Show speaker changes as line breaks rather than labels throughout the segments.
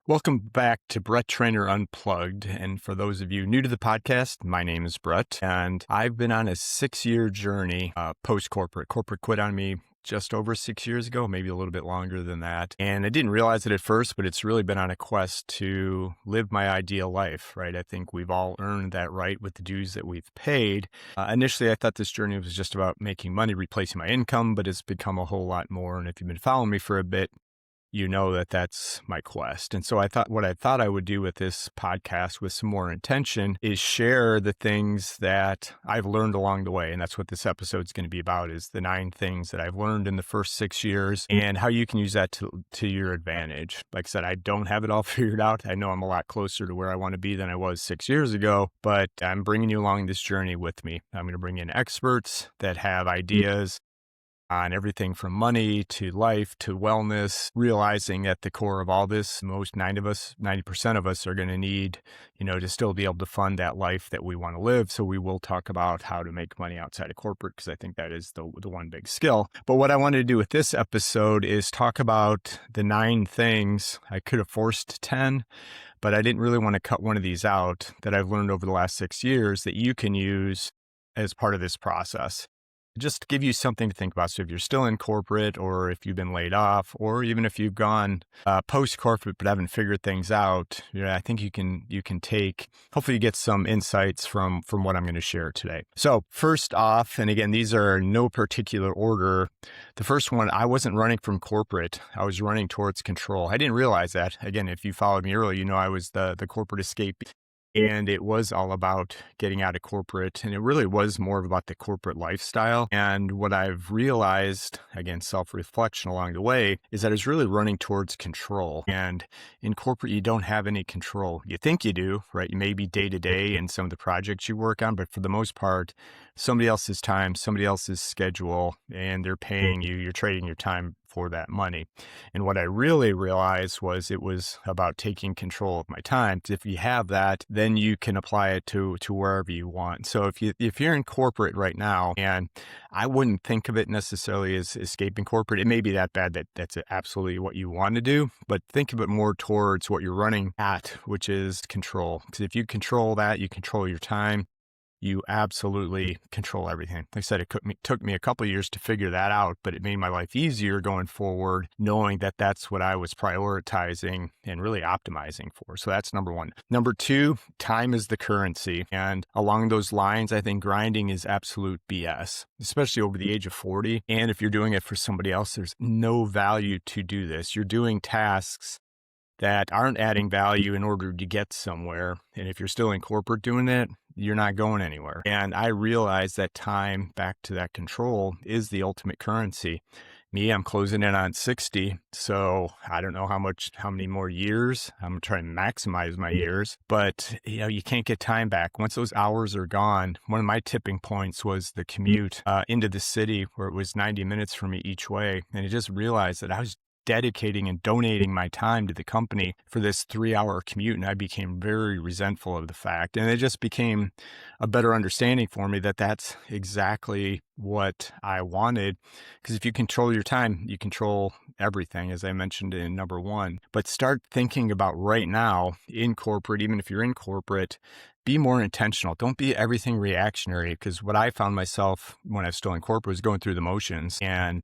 Welcome back to Brett Trainer Unplugged. And for those of you new to the podcast, my name is Brett, and I've been on a 6-year journey post-corporate. Corporate quit on me just over 6 years ago, maybe a little bit longer than that. And I didn't realize it at first, but it's really been on a quest to live my ideal life, right? I think we've all earned that right with the dues that we've paid. Initially, I thought this journey was just about making money, replacing my income, but it's become a whole lot more. And if you've been following me for a bit, you know that that's my quest. And so what I thought I would do with this podcast with some more intention is share the things that I've learned along the way. And that's what this episode is going to be about, is the 9 things that I've learned in the first 6 years and how you can use that to your advantage. Like I said, I don't have it all figured out. I know I'm a lot closer to where I want to be than I was 6 years ago, but I'm bringing you along this journey with me. I'm going to bring in experts that have ideas on everything from money to life to wellness, realizing at the core of all this, 90% of us are going to need, to still be able to fund that life that we want to live. So we will talk about how to make money outside of corporate, because I think that is the one big skill. But what I wanted to do with this episode is talk about the 9 things. I could have forced 10, but I didn't really want to cut one of these out that I've learned over the last 6 years that you can use as part of this process. Just to give you something to think about. So if you're still in corporate, or if you've been laid off, or even if you've gone post-corporate but haven't figured things out, I think you can hopefully you get some insights from what I'm going to share today. So first off, and again, these are no particular order. The first one, I wasn't running from corporate. I was running towards control. I didn't realize that. Again, if you followed me earlier, I was the corporate escape. And it was all about getting out of corporate. And it really was more about the corporate lifestyle. And what I've realized, again, self-reflection along the way, is that I was really running towards control. And in corporate, you don't have any control. You think you do, right? You may be day to day in some of the projects you work on, but for the most part, somebody else's time, somebody else's schedule, and they're paying you, you're trading your time for that money. And what I really realized was it was about taking control of my time. If you have that, then you can apply it to wherever you want. So if you're in corporate right now, and I wouldn't think of it necessarily as escaping corporate. It may be that bad that that's absolutely what you want to do, but think of it more towards what you're running at, which is control. Because if you control that, you control your time. You absolutely control everything. Like I said, it took me a couple of years to figure that out, but it made my life easier going forward, knowing that that's what I was prioritizing and really optimizing for. So that's number 1. Number 2, time is the currency. And along those lines, I think grinding is absolute BS, especially over the age of 40. And if you're doing it for somebody else, there's no value to do this. You're doing tasks that aren't adding value in order to get somewhere. And if you're still in corporate doing it, you're not going anywhere. And I realized that time, back to that control, is the ultimate currency. Me, I'm closing in on 60. So I don't know how many more years. I'm trying to maximize my years, but you can't get time back. Once those hours are gone, one of my tipping points was the commute into the city, where it was 90 minutes for me each way. And I just realized that I was dedicating and donating my time to the company for this 3-hour commute. And I became very resentful of the fact. And it just became a better understanding for me that that's exactly what I wanted. Because if you control your time, you control everything, as I mentioned in number 1. But start thinking about right now in corporate, even if you're in corporate, be more intentional. Don't be everything reactionary. Because what I found myself when I was still in corporate was going through the motions and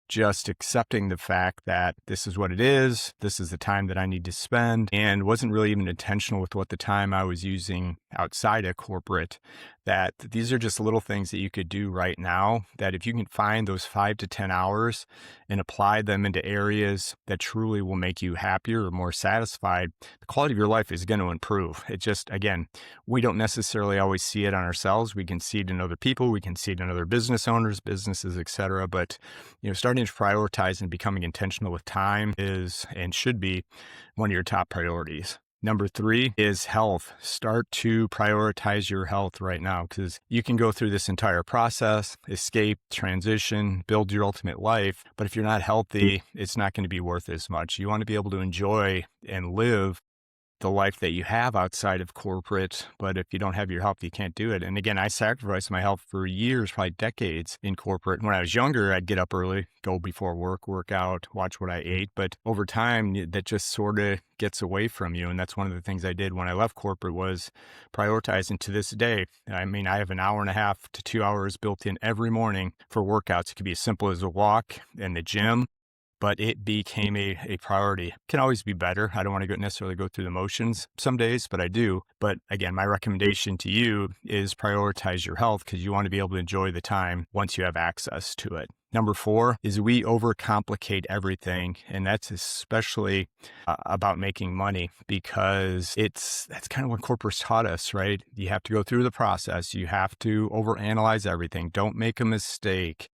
just accepting the fact that this is what it is, this is the time that I need to spend, and wasn't really even intentional with what the time I was using outside of corporate. That these are just little things that you could do right now, that if you can find those 5 to 10 hours and apply them into areas that truly will make you happier or more satisfied, the quality of your life is going to improve. It just, again, we don't necessarily always see it on ourselves. We can see it in other people. We can see it in other business owners, businesses, etc. But, starting to prioritize and becoming intentional with time is and should be one of your top priorities. Number 3 is health. Start to prioritize your health right now, because you can go through this entire process, escape, transition, build your ultimate life. But if you're not healthy, it's not going to be worth as much. You want to be able to enjoy and live the life that you have outside of corporate, but if you don't have your health, you can't do it. And again, I sacrificed my health for years, probably decades in corporate. When I was younger, I'd get up early, go before work out, watch what I ate. But over time, that just sort of gets away from you. And that's one of the things I did when I left corporate was prioritizing to this day. I mean, I have an hour and a half to 2 hours built in every morning for workouts. It could be as simple as a walk in the gym, but it became a priority. Can always be better. I don't want to necessarily go through the motions some days, but I do. But again, my recommendation to you is prioritize your health because you want to be able to enjoy the time once you have access to it. Number 4 is we overcomplicate everything. And that's especially about making money because that's kind of what corporate's taught us, right? You have to go through the process. You have to overanalyze everything. Don't make a mistake.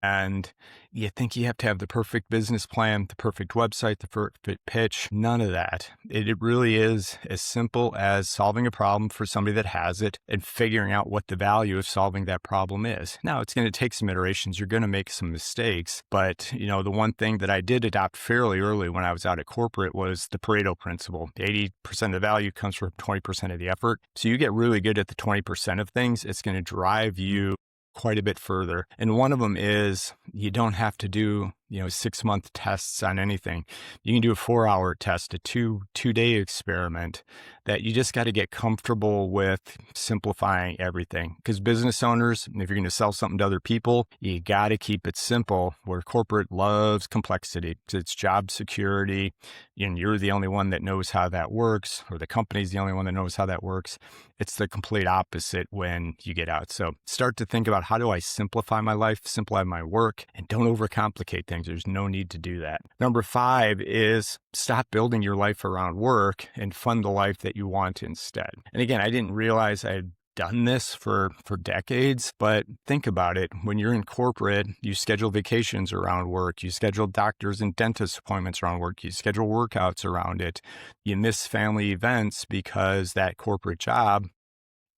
And you think you have to have the perfect business plan, the perfect website, the perfect pitch. None of that. It really is as simple as solving a problem for somebody that has it and figuring out what the value of solving that problem is. Now, it's going to take some iterations. You're going to make some mistakes. But, the one thing that I did adopt fairly early when I was out at corporate was the Pareto principle. 80% of the value comes from 20% of the effort. So you get really good at the 20% of things. It's going to drive you quite a bit further. And one of them is you don't have to do, 6-month tests on anything. You can do a 4-hour test, a two-day experiment that you just got to get comfortable with simplifying everything. Because business owners, if you're going to sell something to other people, you got to keep it simple, where corporate loves complexity. It's job security, and you're the only one that knows how that works, or the company's the only one that knows how that works. It's the complete opposite when you get out. So start to think about, how do I simplify my life, simplify my work, and don't overcomplicate things. There's no need to do that. Number 5 is stop building your life around work and fund the life that you want instead. And again, I didn't realize I had done this for decades, but think about it. When you're in corporate, you schedule vacations around work, you schedule doctors and dentist appointments around work, you schedule workouts around it. You miss family events because that corporate job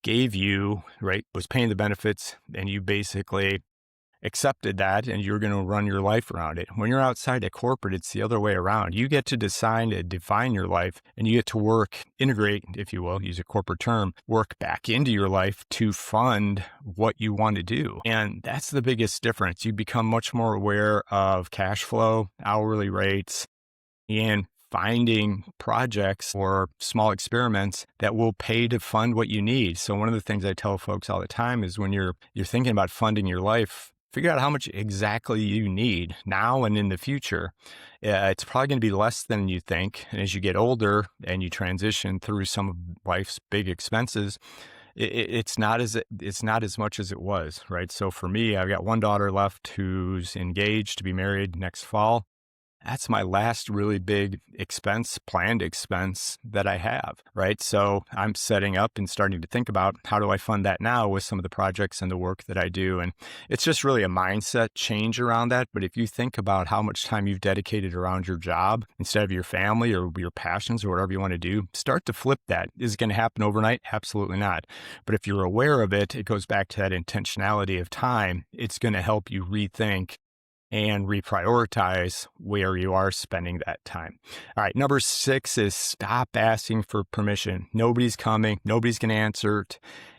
gave you, was paying the benefits, and you basically accepted that, and you're going to run your life around it. When you're outside at corporate, it's the other way around. You get to decide and define your life, and you get to integrate, if you will, use a corporate term, work back into your life to fund what you want to do. And that's the biggest difference. You become much more aware of cash flow, hourly rates, and finding projects or small experiments that will pay to fund what you need. So one of the things I tell folks all the time is when you're thinking about funding your life, figure out how much exactly you need now and in the future. It's probably going to be less than you think. And as you get older and you transition through some of life's big expenses, it's not as much as it was, right? So for me, I've got one daughter left who's engaged to be married next fall. That's my last really big planned expense that I have, right? So I'm setting up and starting to think about, how do I fund that now with some of the projects and the work that I do? And it's just really a mindset change around that. But if you think about how much time you've dedicated around your job instead of your family or your passions or whatever you want to do, start to flip that. Is it going to happen overnight? Absolutely not. But if you're aware of it, it goes back to that intentionality of time. It's going to help you rethink and reprioritize where you are spending that time. All right, number 6 is stop asking for permission. Nobody's coming. Nobody's going to answer it.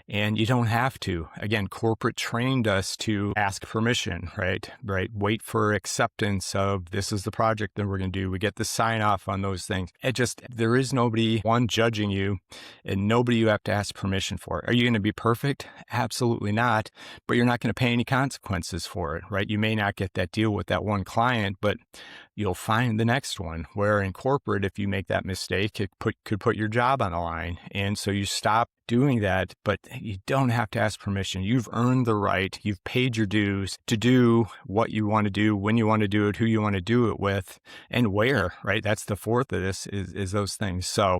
And you don't have to. Again, corporate trained us to ask permission, right? Wait for acceptance of, this is the project that we're going to do. We get the sign off on those things. There is nobody, one, judging you, and nobody you have to ask permission for. Are you going to be perfect? Absolutely not. But you're not going to pay any consequences for it, right? You may not get that deal with that one client, but you'll find the next one. Where in corporate, if you make that mistake, it could put your job on the line. And so you stop doing that, but you don't have to ask permission. You've earned the right. You've paid your dues to do what you want to do, when you want to do it, who you want to do it with, and where, right? That's the 4th of this is those things. So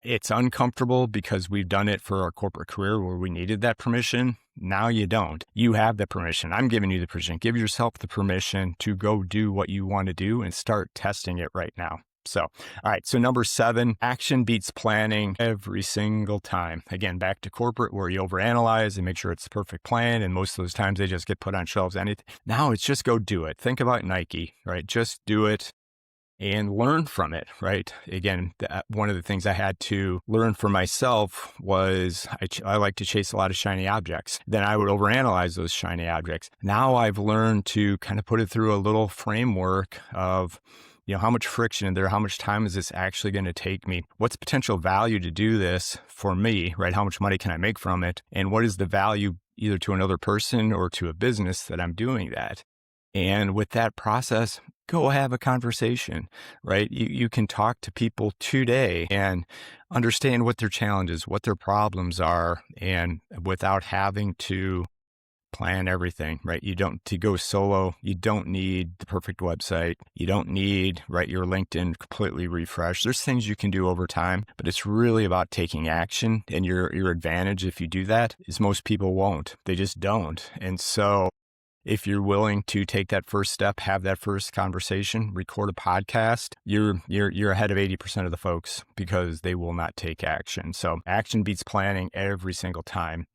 it's uncomfortable because we've done it for our corporate career where we needed that permission. Now you don't. You have the permission. I'm giving you the permission. Give yourself the permission to go do what you want to do and start testing it right now. So, all right. So number 7, action beats planning every single time. Again, back to corporate where you overanalyze and make sure it's the perfect plan. And most of those times they just get put on shelves. Now it's just go do it. Think about Nike, right? Just do it. and learn from it, right? Again, one of the things I had to learn for myself was I like to chase a lot of shiny objects. Then I would overanalyze those shiny objects. Now I've learned to kind of put it through a little framework of, how much friction is there? How much time is this actually going to take me? What's potential value to do this for me, right? How much money can I make from it? And what is the value either to another person or to a business that I'm doing that? And with that process, go have a conversation, right? You can talk to people today and understand what their challenges, what their problems are, and without having to plan everything, right? To go solo, you don't need the perfect website. You don't need, right, your LinkedIn completely refreshed. There's things you can do over time, but it's really about taking action. And your advantage, if you do that, is most people won't. They just don't. And so if you're willing to take that first step, have that first conversation, record a podcast, you're ahead of 80% of the folks because they will not take action. So action beats planning every single time.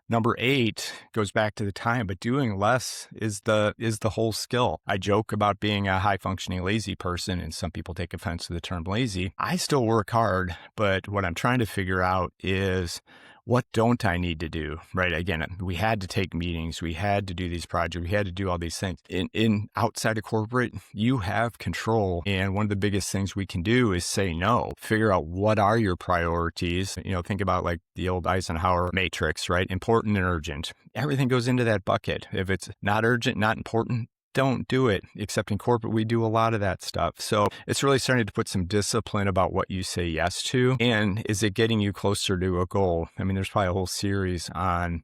Number 8 goes back to the time, but doing less is the whole skill. I joke about being a high functioning lazy person, and some people take offense to the term lazy. I still work hard, but what I'm trying to figure out is, what don't I need to do, right? Again, we had to take meetings. We had to do these projects. We had to do all these things. In outside of corporate, you have control. And one of the biggest things we can do is say no. Figure out what are your priorities. Think about like the old Eisenhower matrix, right? Important and urgent. Everything goes into that bucket. If it's not urgent, not important, don't do it. Except in corporate, we do a lot of that stuff. So it's really starting to put some discipline about what you say yes to. And is it getting you closer to a goal? I mean, there's probably a whole series on,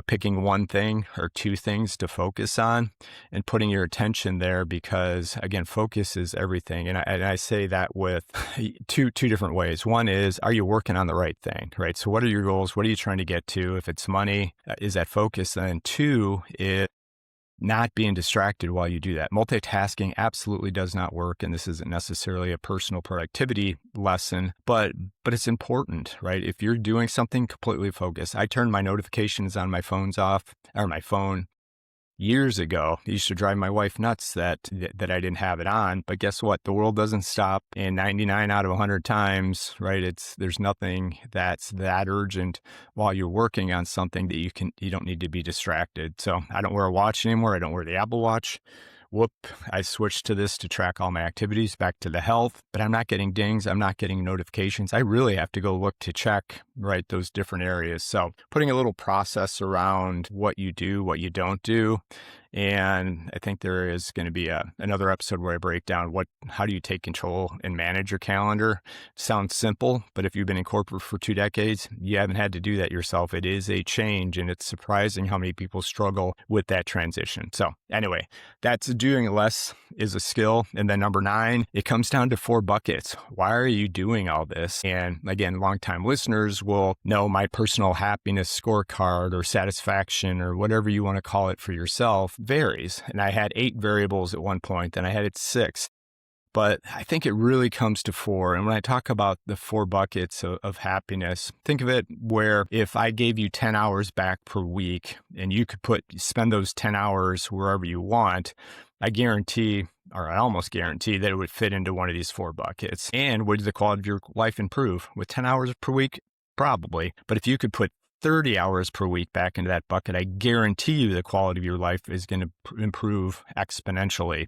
picking one thing or two things to focus on and putting your attention there, because again, focus is everything. And I say that with two different ways. One is, are you working on the right thing, right? So what are your goals? What are you trying to get to? If it's money, is that focus? And two is not being distracted while you do that. Multitasking absolutely does not work. And this isn't necessarily a personal productivity lesson, but it's important, right? If you're doing something, completely focused. I turned my notifications on my phones off, or my phone, years ago. It used to drive my wife nuts that I didn't have it on. But guess what? The world doesn't stop. And 99 out of 100 times, right? There's nothing that's that urgent while you're working on something that you don't need to be distracted. So I don't wear a watch anymore. I don't wear the Apple Watch. I switched to this to track all my activities, back to the health, but I'm not getting dings. I'm not getting notifications. I really have to go look to check, right, those different areas. So putting a little process around what you do, what you don't do. And I think there is going to be another episode where I break down how do you take control and manage your calendar. Sounds simple, but if you've been in corporate for 2 decades, you haven't had to do that yourself. It is a change, and it's surprising how many people struggle with that transition. So anyway, that's doing less is a skill. And then number 9, it comes down to 4 buckets. Why are you doing all this? And again, longtime listeners will know my personal happiness scorecard or satisfaction or whatever you want to call it for yourself varies. And I had 8 variables at one point, and I had it 6. But I think it really comes to 4. And when I talk about the 4 buckets of happiness, think of it where if I gave you 10 hours back per week and you could spend those 10 hours wherever you want, I guarantee, or I almost guarantee, that it would fit into one of these 4 buckets. And would the quality of your life improve? With 10 hours per week? Probably. But if you could put 30 hours per week back into that bucket, I guarantee you the quality of your life is going to improve exponentially.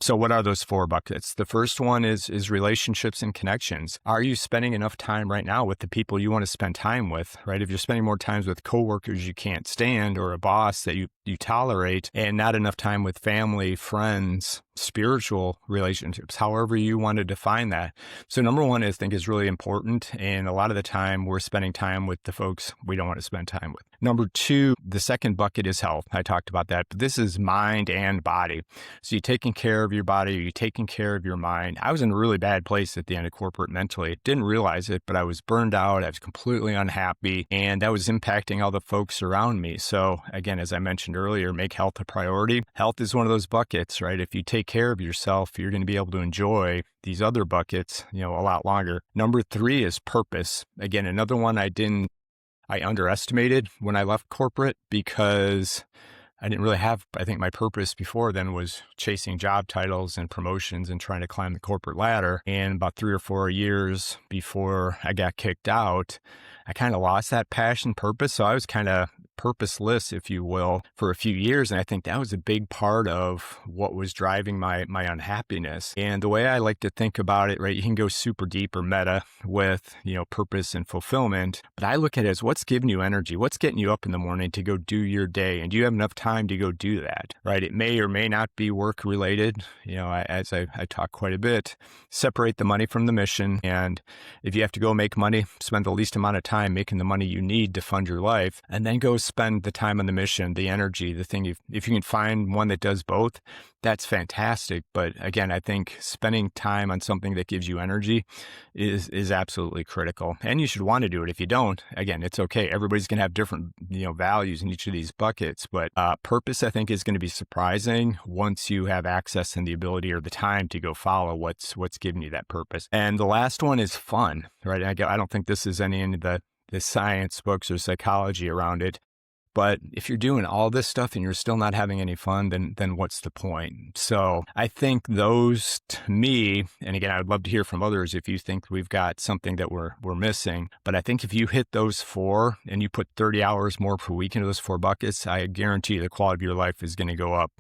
So what are those 4 buckets? The first one is relationships and connections. Are you spending enough time right now with the people you want to spend time with, right? If you're spending more time with coworkers you can't stand, or a boss that you tolerate, and not enough time with family, friends, spiritual relationships, however you want to define that. So number 1, I think, is really important. And a lot of the time we're spending time with the folks we don't want to spend time with. Number 2, the second bucket is health. I talked about that, but this is mind and body. So you're taking care of your body, you're taking care of your mind. I was in a really bad place at the end of corporate mentally. Didn't realize it, but I was burned out. I was completely unhappy, and that was impacting all the folks around me. So again, as I mentioned earlier, make health a priority. Health is one of those buckets, right? If you take care of yourself, you're going to be able to enjoy these other buckets, a lot longer. Number 3 is purpose. Again, another one I underestimated when I left corporate, because I didn't really have, I think my purpose before then was chasing job titles and promotions and trying to climb the corporate ladder. And about 3 or 4 years before I got kicked out, I kind of lost that passion, purpose. So I was kind of purposeless, if you will, for a few years. And I think that was a big part of what was driving my unhappiness. And the way I like to think about it, right, you can go super deep or meta with, purpose and fulfillment, but I look at it as what's giving you energy, what's getting you up in the morning to go do your day. And do you have enough time to go do that, right? It may or may not be work related. As I talk quite a bit, separate the money from the mission. And if you have to go make money, spend the least amount of time making the money you need to fund your life, and then go spend the time on the mission, the energy, the thing. If you can find one that does both, that's fantastic. But again, I think spending time on something that gives you energy is absolutely critical. And you should want to do it. If you don't, again, it's okay. Everybody's going to have different, values in each of these buckets. But purpose, I think, is going to be surprising once you have access and the ability or the time to go follow what's giving you that purpose. And the last one is fun, right? I don't think this is any of the science books or psychology around it. But if you're doing all this stuff and you're still not having any fun, then what's the point? So I think those, to me, and again, I would love to hear from others if you think we've got something that we're missing. But I think if you hit those 4 and you put 30 hours more per week into those 4 buckets, I guarantee the quality of your life is going to go up,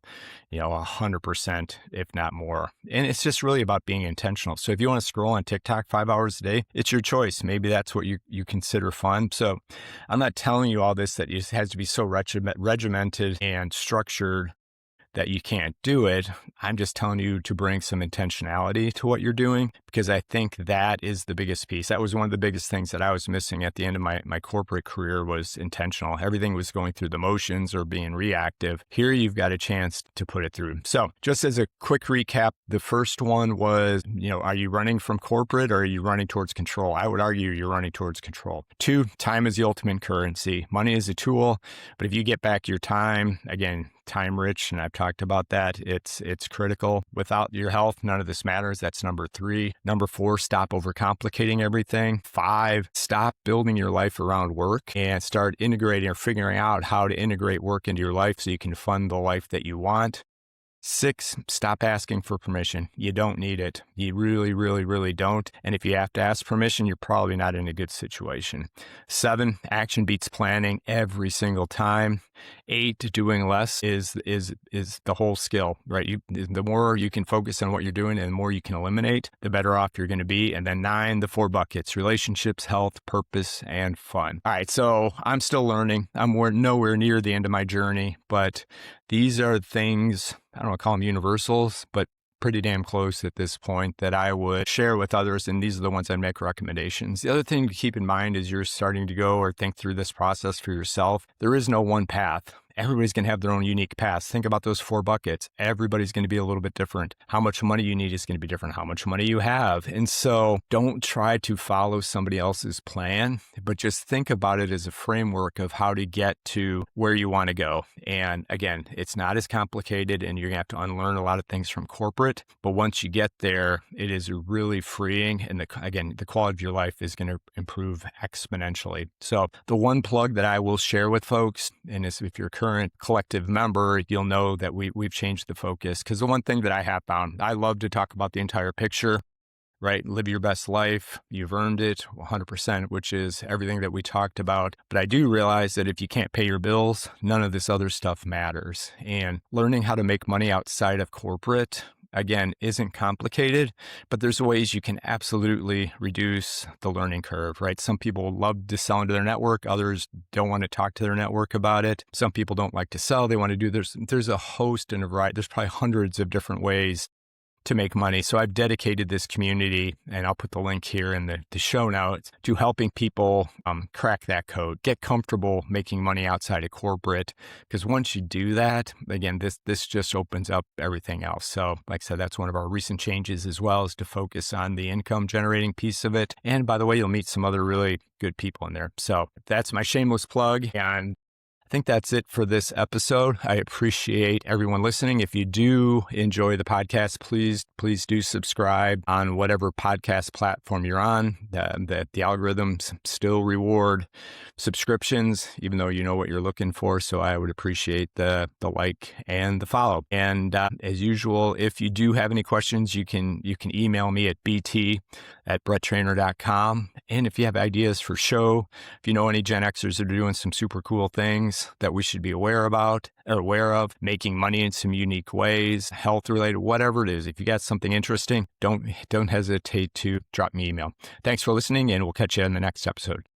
100%, if not more. And it's just really about being intentional. So if you want to scroll on TikTok 5 hours a day, it's your choice. Maybe that's what you consider fun. So I'm not telling you all this that it has to be so regimented and structured that you can't do it. I'm just telling you to bring some intentionality to what you're doing, because I think that is the biggest piece. That was one of the biggest things that I was missing at the end of my corporate career was intentional. Everything was going through the motions or being reactive. Here you've got a chance to put it through. So just as a quick recap, the first one was, are you running from corporate or are you running towards control? I would argue you're running towards control. 2, time is the ultimate currency. Money is a tool, but if you get back your time, again, time rich, and I've talked about that. It's critical. Without your health, none of this matters. That's number 3. Number 4, stop overcomplicating everything. 5, stop building your life around work and start integrating or figuring out how to integrate work into your life so you can fund the life that you want. 6, stop asking for permission. You don't need it. You really, really, really don't. And if you have to ask permission, you're probably not in a good situation. 7, action beats planning every single time. 8, doing less is the whole skill, right? The more you can focus on what you're doing and the more you can eliminate, the better off you're going to be. And then 9, the 4 buckets: relationships, health, purpose, and fun. All right. So I'm still learning. I'm nowhere near the end of my journey, but these are things, I don't want to call them universals, but pretty damn close at this point that I would share with others. And these are the ones I'd make recommendations. The other thing to keep in mind as you're starting to go or think through this process for yourself, there is no one path. Everybody's going to have their own unique paths. Think about those 4 buckets. Everybody's going to be a little bit different. How much money you need is going to be different. How much money you have. And so don't try to follow somebody else's plan, but just think about it as a framework of how to get to where you want to go. And again, it's not as complicated and you're going to have to unlearn a lot of things from corporate. But once you get there, it is really freeing. And the quality of your life is going to improve exponentially. So the one plug that I will share with folks, and if you're current collective member, you'll know that we've changed the focus. Because the one thing that I have found, I love to talk about the entire picture, right? Live your best life. You've earned it 100%, which is everything that we talked about. But I do realize that if you can't pay your bills, none of this other stuff matters. And learning how to make money outside of corporate, again, isn't complicated, but there's ways you can absolutely reduce the learning curve, right? Some people love to sell into their network. Others don't want to talk to their network about it. Some people don't like to sell. They want to do, there's a host and a variety. There's probably hundreds of different ways to make money. So I've dedicated this community, and I'll put the link here in the show notes, to helping people crack that code, get comfortable making money outside of corporate. Because once you do that, again, this just opens up everything else. So like I said, that's one of our recent changes as well, is to focus on the income generating piece of it. And by the way, you'll meet some other really good people in there. So that's my shameless plug. And think that's it for this episode. I appreciate everyone listening. If you do enjoy the podcast, please do subscribe on whatever podcast platform you're on. The algorithms still reward subscriptions, even though you know what you're looking for. So I would appreciate the like and the follow. And as usual, if you do have any questions, you can email me at bt@bretttrainer.com. And if you have ideas for show, if you know any Gen Xers that are doing some super cool things that we should be aware of, making money in some unique ways, health related, whatever it is, if you got something interesting, don't hesitate to drop me an email. Thanks for listening, and we'll catch you in the next episode.